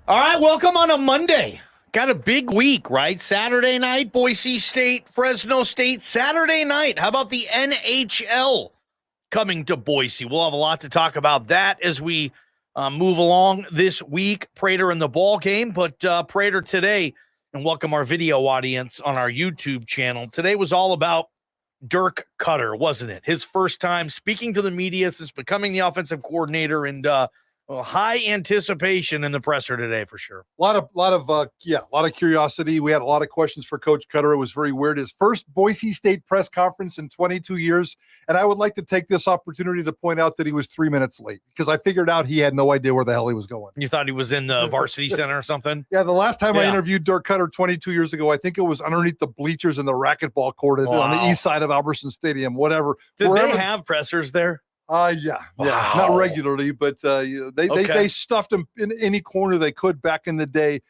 All right, welcome on a Monday. Got a big week, right? Saturday night, Boise State, Fresno State. Saturday night, how about the NHL coming to Boise? We'll have a lot to talk about that as we move along this week. Prater in the ball game, but Prater today, and welcome our video audience on our YouTube channel. Today was all about Dirk Koetter, wasn't it? His first time speaking to the media since becoming the offensive coordinator, and high anticipation in the presser today for sure. A lot of curiosity. We had a lot of questions for Coach Koetter. It was very weird. His first Boise State press conference in 22 years. And I would like to take this opportunity to point out that he was 3 minutes late because I figured out he had no idea where the hell he was going. You thought he was in the varsity center or something? Yeah, the last time I interviewed Dirk Koetter 22 years ago, I think it was underneath the bleachers in the racquetball court on the east side of Albertson Stadium, whatever. Did they have pressers there? Yeah, not regularly, but they stuffed him in any corner they could back in the day.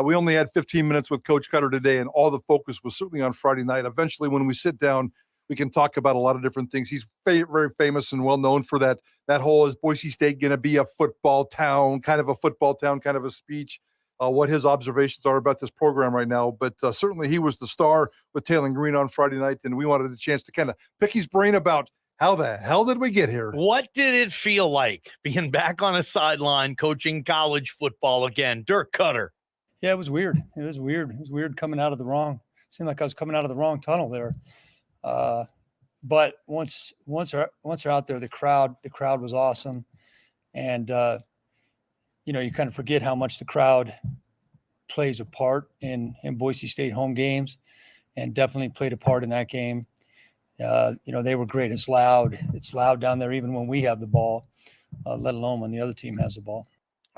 We only had 15 minutes with Coach Koetter today, and all the focus was certainly on Friday night. Eventually, when we sit down, we can talk about a lot of different things. He's very famous and well known for that whole "is Boise State going to be a football town?" kind of a speech. What his observations are about this program right now, but certainly he was the star with Taylor and Greene on Friday night, and we wanted a chance to kind of pick his brain about how the hell did we get here? What did it feel like being back on a sideline coaching college football again? Dirk Koetter. Yeah, it was weird. It was weird coming out of the wrong. Seemed like I was coming out of the wrong tunnel there. But once they're out there, the crowd was awesome, and you kind of forget how much the crowd plays a part in Boise State home games, and definitely played a part in that game. They were great. It's loud. It's loud down there, even when we have the ball, let alone when the other team has the ball.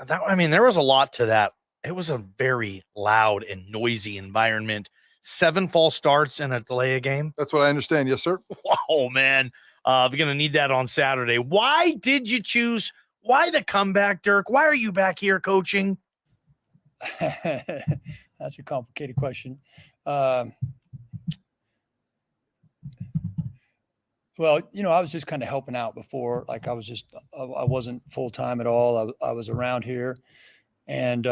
There was a lot to that. It was a very loud and noisy environment. 7 false starts and a delay of game. That's what I understand. Yes, sir. Wow, man. We're going to need that on Saturday. Why did you choose? Why the comeback, Dirk? Why are you back here coaching? That's a complicated question. Well, I was just kind of helping out before. Like I wasn't full-time at all. I was around here. And,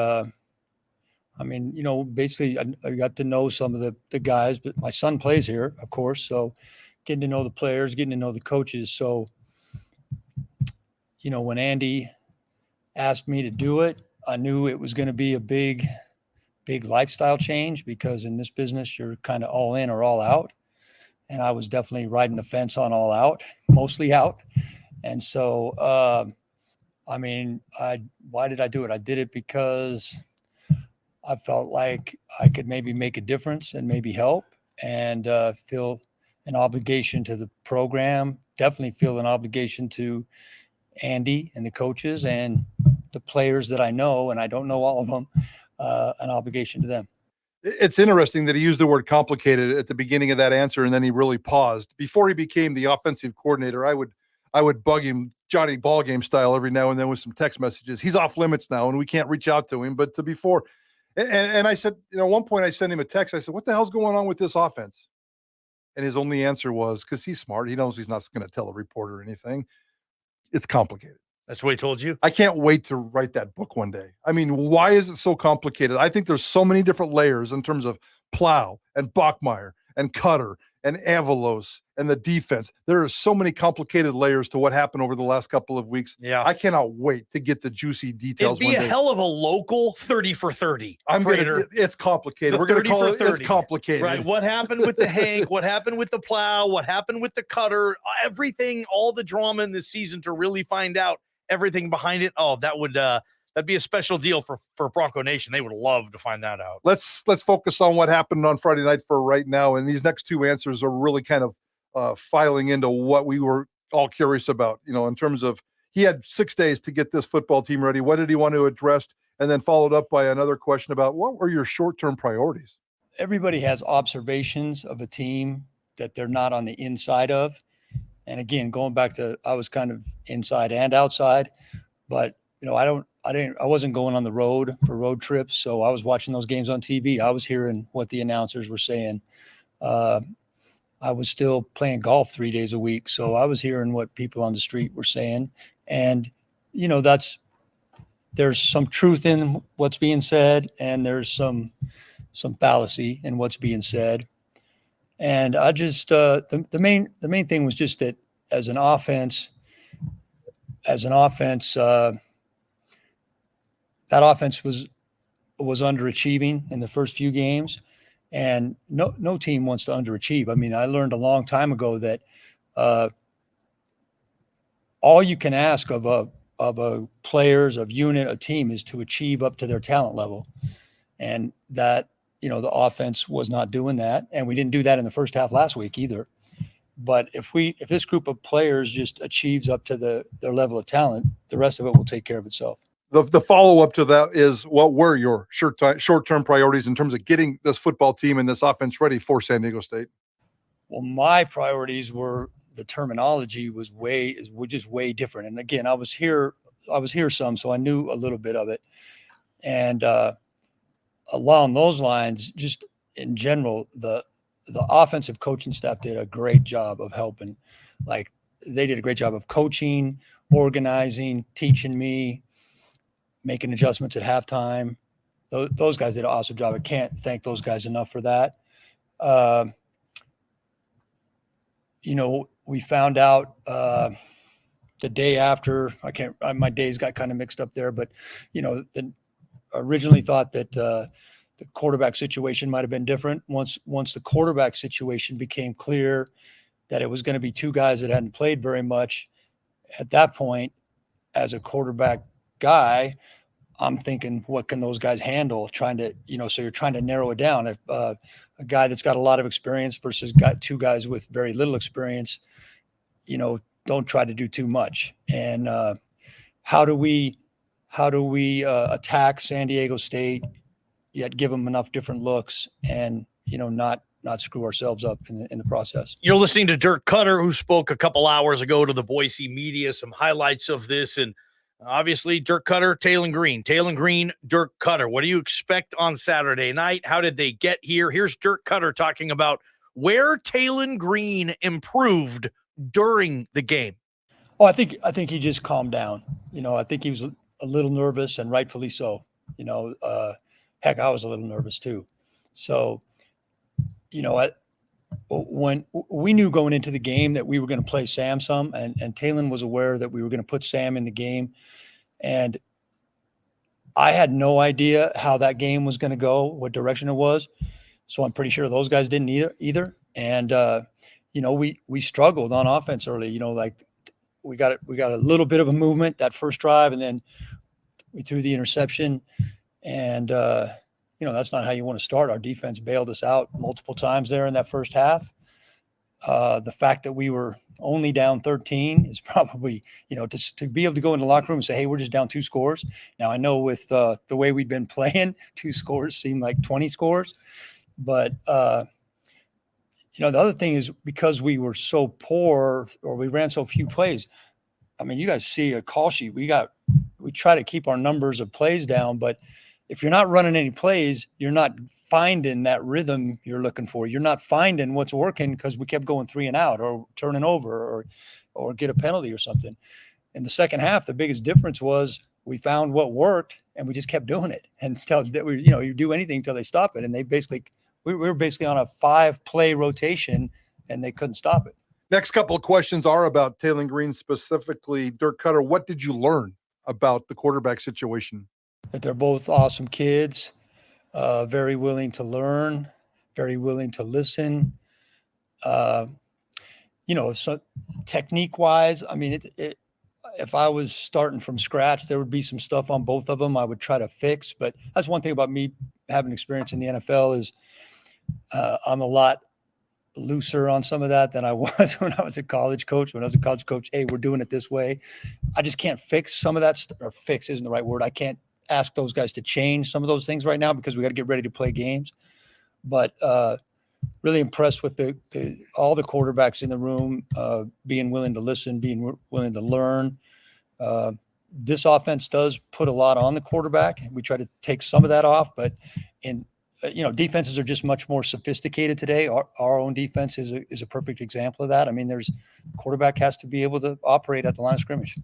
basically I got to know some of the guys, but my son plays here, of course. So getting to know the players, getting to know the coaches. So, when Andy asked me to do it, I knew it was going to be a big lifestyle change because in this business, you're kind of all in or all out. And I was definitely riding the fence on all out, mostly out. And so, why did I do it? I did it because I felt like I could maybe make a difference and maybe help and feel an obligation to the program, definitely feel an obligation to Andy and the coaches and the players that I know, and I don't know all of them, an obligation to them. It's interesting that he used the word complicated at the beginning of that answer, and then he really paused. Before he became the offensive coordinator, I would bug him Johnny Ballgame style every now and then with some text messages. He's off limits now, and we can't reach out to him. But to before, and I said, at one point I sent him a text. I said, "What the hell's going on with this offense?" And his only answer was, because he's smart, he knows he's not going to tell a reporter anything. It's complicated. That's what he told you? I can't wait to write that book one day. I mean, why is it so complicated? I think there's so many different layers in terms of Plow and Bachmeier and Koetter and Avalos and the defense. There are so many complicated layers to what happened over the last couple of weeks. Yeah. I cannot wait to get the juicy details. It'd be a hell of a local 30 for 30. It's complicated. We're going to call it It's complicated. Right. What happened with the Hank? What happened with the Plow? What happened with the Koetter? Everything, all the drama in this season to really find out everything behind it. Oh, that'd be a special deal for Bronco Nation. They would love to find that out. Let's focus on what happened on Friday night for right now. And these next two answers are really kind of filing into what we were all curious about, in terms of he had 6 days to get this football team ready. What did he want to address? And then followed up by another question about what were your short-term priorities? Everybody has observations of a team that they're not on the inside of. And again, going back to, I was kind of inside and outside, but I wasn't going on the road for road trips. So I was watching those games on TV. I was hearing what the announcers were saying. I was still playing golf 3 days a week. So I was hearing what people on the street were saying. And, that's there's some truth in what's being said, and there's some fallacy in what's being said. And I just the main thing was just that as an offense, that offense was underachieving in the first few games, and no team wants to underachieve. I mean, I learned a long time ago that all you can ask of a players, of unit, a team is to achieve up to their talent level, and that, you know, the offense was not doing that, and we didn't do that in the first half last week either. But if this group of players just achieves up to their level of talent, the rest of it will take care of itself. The follow-up to that is, what were your short-term priorities in terms of getting this football team and this offense ready for San Diego State? Well, my priorities were, the terminology was just way different. And again, I was here some, so I knew a little bit of it. And along those lines, just in general, the offensive coaching staff did a great job of helping. Like, they did a great job of coaching, organizing, teaching me, making adjustments at halftime. Those guys did an awesome job. I can't thank those guys enough for that. You know, we found out the day after, my days got kind of mixed up there, but, you know, originally thought that the quarterback situation might have been different. Once the quarterback situation became clear that it was going to be two guys that hadn't played very much, at that point, as a quarterback guy, I'm thinking, what can those guys handle? So you're trying to narrow it down. If a guy that's got a lot of experience versus got two guys with very little experience, you know, don't try to do too much. And how do we attack San Diego State, yet give them enough different looks, and, you know, not screw ourselves up in the process. You're listening to Dirk Koetter, who spoke a couple hours ago to the Boise media. Some highlights of this, and obviously Dirk Koetter, Taylen Greene, Dirk Koetter. What do you expect on Saturday night? How did they get here? Here's Dirk Koetter talking about where Taylen Greene improved during the game. Oh, I think he just calmed down. You know, I think he was a little nervous, and rightfully so. You know, heck, I was a little nervous too. So, you know, when we knew going into the game that we were going to play Sam some, and Taylen was aware that we were going to put Sam in the game, and I had no idea how that game was going to go, what direction it was. So I'm pretty sure those guys didn't either. And you know, we struggled on offense early. You know, like we got a little bit of a movement that first drive, and then we threw the interception, and you know, that's not how you want to start. Our defense bailed us out multiple times there in that first half. The fact that we were only down 13 is probably, you know, to be able to go in the locker room and say, hey, we're just down 2 scores. Now, I know with the way we'd been playing, 2 scores seemed like 20 scores. But, you know, the other thing is, because we were so poor, or we ran so few plays, I mean, you guys see a call sheet. We try to keep our numbers of plays down, but if you're not running any plays, you're not finding that rhythm you're looking for. You're not finding what's working, because we kept going 3 and out, or turning over, or get a penalty or something. In the second half, the biggest difference was we found what worked, and we just kept doing it until that we, you know, you do anything until they stop it. And we were basically on a 5-play rotation, and they couldn't stop it. Next couple of questions are about Taylen Greene specifically. Dirk Koetter, what did you learn about the quarterback situation? That they're both awesome kids, very willing to learn, very willing to listen. You know, so technique-wise, I mean, if I was starting from scratch, there would be some stuff on both of them I would try to fix. But that's one thing about me having experience in the NFL is I'm a lot looser on some of that than I was when I was a college coach. When I was a college coach, hey, we're doing it this way. I just can't fix some of that or fix isn't the right word. I can't ask those guys to change some of those things right now, because we got to get ready to play games. But really impressed with all the quarterbacks in the room, being willing to listen, being willing to learn. This offense does put a lot on the quarterback. We try to take some of that off, but you know, defenses are just much more sophisticated today. Our own defense is a perfect example of that. I mean, quarterback has to be able to operate at the line of scrimmage.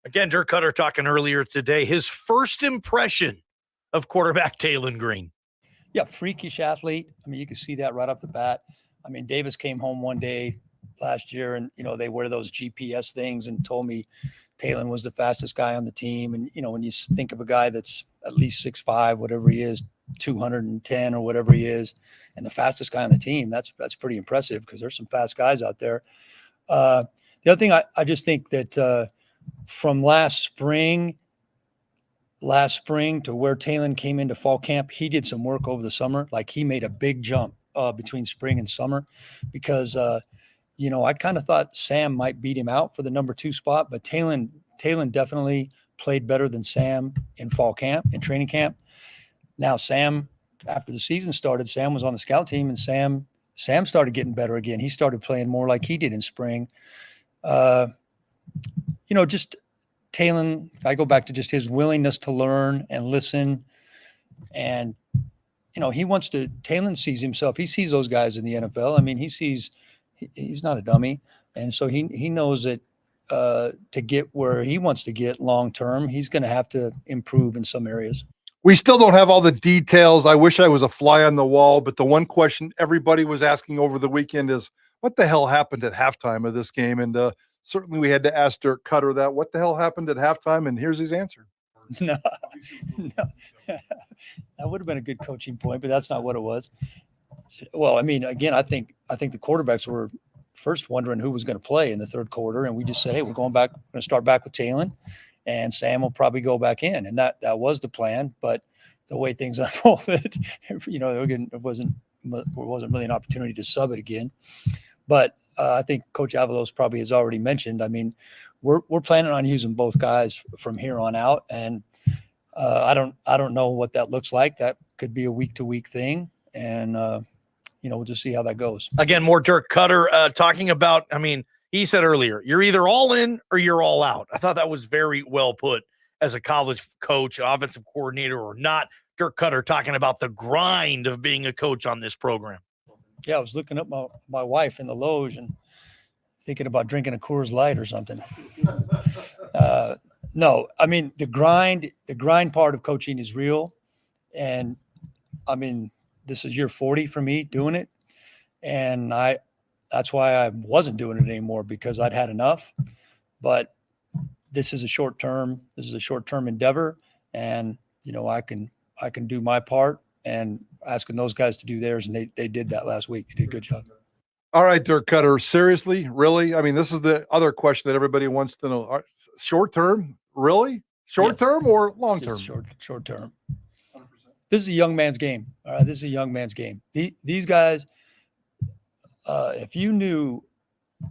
Again, Dirk Koetter talking earlier today, his first impression of quarterback Talon Greene. Yeah, freakish athlete. I mean, you can see that right off the bat. I mean, Davis came home one day last year and, they wear those GPS things and told me Talon was the fastest guy on the team. And, when you think of a guy that's at least 6'5", whatever he is, 210 or whatever he is, and the fastest guy on the team, that's pretty impressive because there's some fast guys out there. The other thing, I just think that from last spring to where Talon came into fall camp, he did some work over the summer. Like he made a big jump between spring and summer because, I kind of thought Sam might beat him out for the number 2 spot, but Talon definitely played better than Sam in fall camp, in training camp. Now, Sam, after the season started, Sam was on the scout team, and Sam started getting better again. He started playing more like he did in spring. Just Talon, I go back to just his willingness to learn and listen. And, Talon sees himself. He sees those guys in the NFL. I mean, he's not a dummy. And so he knows that to get where he wants to get long-term, he's going to have to improve in some areas. We still don't have all the details. I wish I was a fly on the wall, but the one question everybody was asking over the weekend is, what the hell happened at halftime of this game? And certainly we had to ask Dirk Koetter that. What the hell happened at halftime? And here's his answer. No. That would have been a good coaching point, but that's not what it was. Well, I mean, again, I think the quarterbacks were first wondering who was going to play in the third quarter, and we just said, hey, we're going to start back with Talon, and Sam will probably go back in, and that was the plan. But the way things unfolded, there wasn't really an opportunity to sub it again. But I think Coach Avalos probably has already mentioned. I mean, we're planning on using both guys from here on out, and I don't know what that looks like. That could be a week-to-week thing, and we'll just see how that goes. Again, more Dirk Koetter talking about. I mean, he said earlier, you're either all in or you're all out. I thought that was very well put as a college coach, offensive coordinator or not. Dirk Koetter talking about the grind of being a coach on this program. Yeah, I was looking up my wife in the loge and thinking about drinking a Coors Light or something. No, I mean, the grind part of coaching is real. And I mean, this is year 40 for me doing it. And that's why I wasn't doing it anymore, because I'd had enough. But this is a short-term endeavor. And, I can do my part, and asking those guys to do theirs. And they did that last week. They did a good job. All right, Dirk Koetter, seriously, really? I mean, this is the other question that everybody wants to know. Short term, really? Short term or long term? Short term. 100%. This is a young man's game. All right, this is a young man's game. These guys, if you knew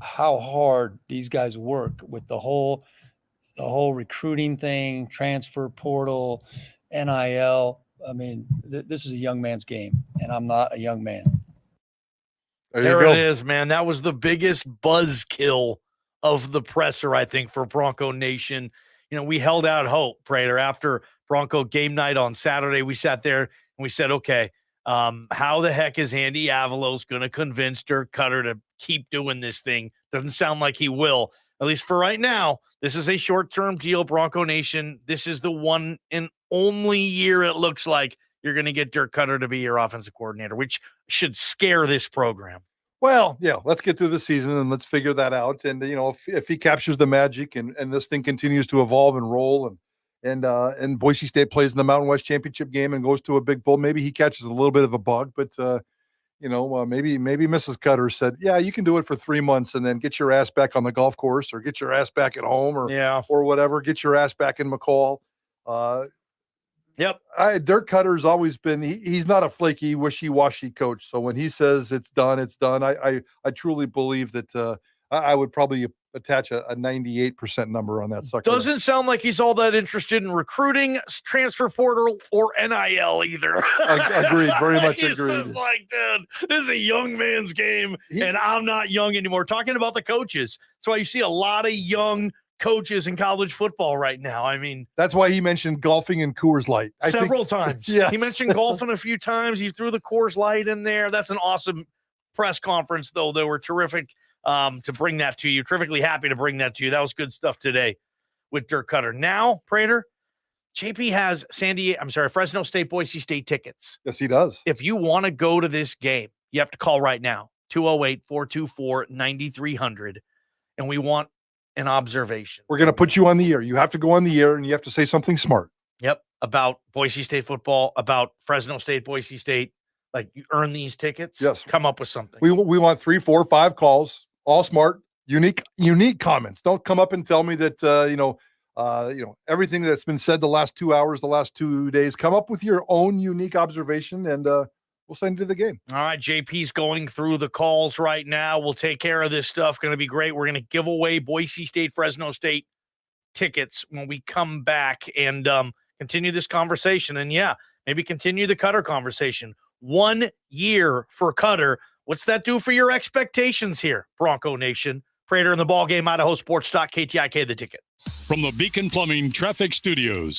how hard these guys work with the whole recruiting thing, transfer portal, NIL. I mean, this is a young man's game, and I'm not a young man. There it is, man. That was the biggest buzzkill of the presser, I think, for Bronco Nation. We held out hope, Prater, after Bronco game night on Saturday. We sat there and we said, okay, how the heck is Andy Avalos going to convince Dirk Koetter to keep doing this thing? Doesn't sound like he will, at least for right now. This is a short-term deal, Bronco Nation. This is the one and only year it looks like you're going to get Dirk Koetter to be your offensive coordinator, which should scare this program. Well, yeah, let's get through the season and let's figure that out. And, if he captures the magic and this thing continues to evolve and roll and Boise State plays in the Mountain West Championship game and goes to a big bowl, maybe he catches a little bit of a bug, but, maybe Mrs. Koetter said, yeah, you can do it for 3 months and then get your ass back on the golf course or get your ass back at home or whatever, get your ass back in McCall. Yep. Dirk Koetter's always been, he's not a flaky, wishy-washy coach. So when he says it's done, it's done. I truly believe that I would probably attach a 98% number on that sucker. Doesn't sound like he's all that interested in recruiting, transfer portal, or NIL either. Agreed. Very much agreed. He's just like, dude, this is a young man's game, and I'm not young anymore. Talking about the coaches. That's why you see a lot of young coaches in college football right now. I mean, that's why he mentioned golfing and Coors Light several times. Yes. He mentioned golfing a few times. He threw the Coors Light in there. That's an awesome press conference, though. They were terrific to bring that to you. Terrifically happy to bring that to you. That was good stuff today. with Dirk Koetter. Now, Prater, JP has Fresno State, Boise State tickets. Yes, he does. If you want to go to this game, you have to call right now, 208-424-9300, and we want an observation. We're going to put you on the air. You have to go on the air, and you have to say something smart. Yep, about Boise State football, about Fresno State, Boise State. Like, you earn these tickets. Yes. Come up with something. We want 3, 4, 5 calls, all smart, unique comments. Don't come up and tell me that everything that's been said the last 2 hours, the last 2 days. Come up with your own unique observation, and we'll send you to the game. All right, JP's going through the calls right now. We'll take care of this stuff. Going to be great. We're going to give away Boise State, Fresno State tickets when we come back and continue this conversation. And yeah, maybe continue the Koetter conversation. 1 year for Koetter. What's that do for your expectations here, Bronco Nation? Prater in the Ballgame, Idaho Sports Talk, KTIK, The Ticket. From the Beacon Plumbing Traffic Studios,